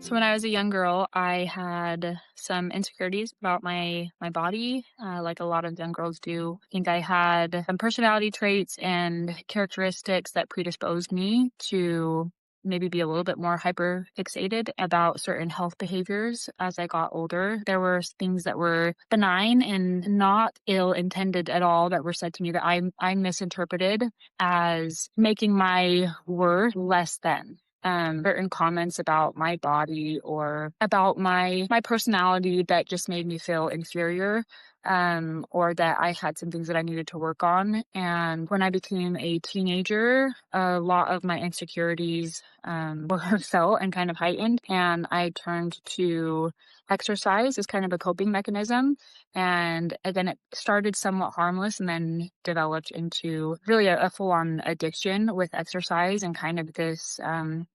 So when I was a young girl, I had some insecurities about my body, like a lot of young girls do. I think I had some personality traits and characteristics that predisposed me to maybe be a little bit more hyper fixated about certain health behaviors as I got older. There were things that were benign and not ill intended at all that were said to me that I misinterpreted as making my worth less than certain comments about my body or about my personality that just made me feel inferior, or that I had some things that I needed to work on. And when I became a teenager, a lot of my insecurities were felt and kind of heightened, and I turned to exercise as kind of a coping mechanism. And again, it started somewhat harmless and then developed into really a full on addiction with exercise and kind of this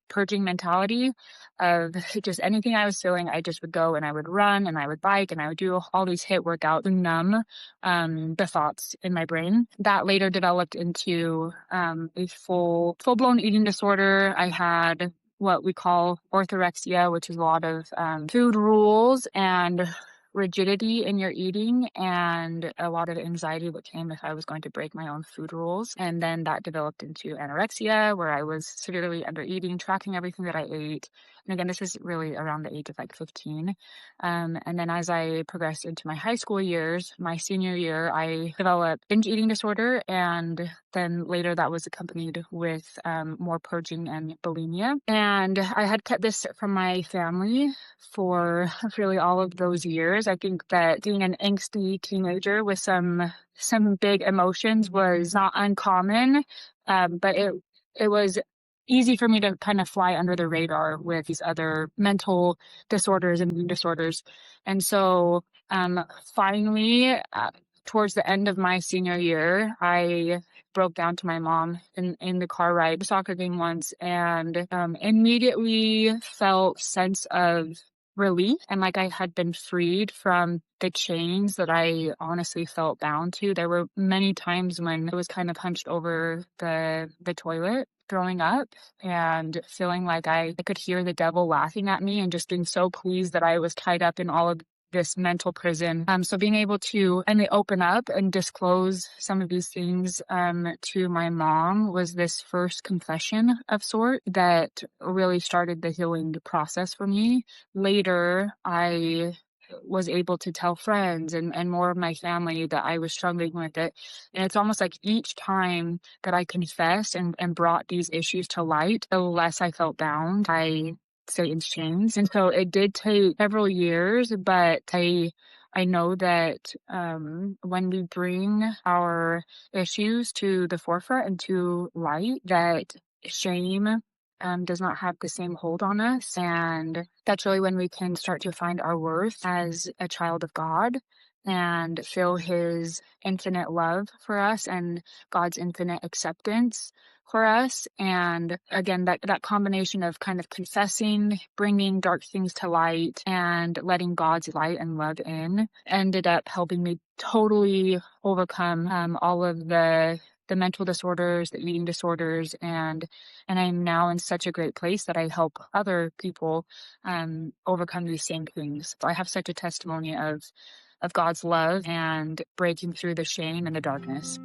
purging mentality of just anything I was feeling. I just would go and I would run and I would bike and I would do all these HIIT workouts to numb the thoughts in my brain. That later developed into a full blown eating disorder. I had what we call orthorexia, which is a lot of food rules and rigidity in your eating and a lot of anxiety what came if I was going to break my own food rules. And then that developed into anorexia, where I was severely under eating, tracking everything that I ate. And again, this is really around the age of like 15. And then as I progressed into my high school years, my senior year, I developed binge eating disorder. And then later that was accompanied with more purging and bulimia. And I had kept this from my family for really all of those years. I think that being an angsty teenager with some big emotions was not uncommon, but it was easy for me to kind of fly under the radar with these other mental disorders and mood disorders. And so finally, towards the end of my senior year, I broke down to my mom in the car ride to a soccer game once and immediately felt sense of relief and like I had been freed from the chains that I honestly felt bound to. There were many times when I was kind of hunched over the toilet throwing up and feeling like I could hear the devil laughing at me and just being so pleased that I was tied up in all of this mental prison. So being able to and they open up and disclose some of these things to my mom was this first confession of sort that really started the healing process for me. Later, I was able to tell friends and more of my family that I was struggling with it. And it's almost like each time that I confessed and brought these issues to light, the less I felt bound. I Satan's chains. And so it did take several years, but I know that when we bring our issues to the forefront and to light, that shame does not have the same hold on us. And that's really when we can start to find our worth as a child of God and feel his infinite love for us and God's infinite acceptance for us. And again, that combination of kind of confessing, bringing dark things to light and letting God's light and love in ended up helping me totally overcome all of the mental disorders, the eating disorders, and I'm now in such a great place that I help other people overcome these same things. So I have such a testimony of God's love and breaking through the shame and the darkness.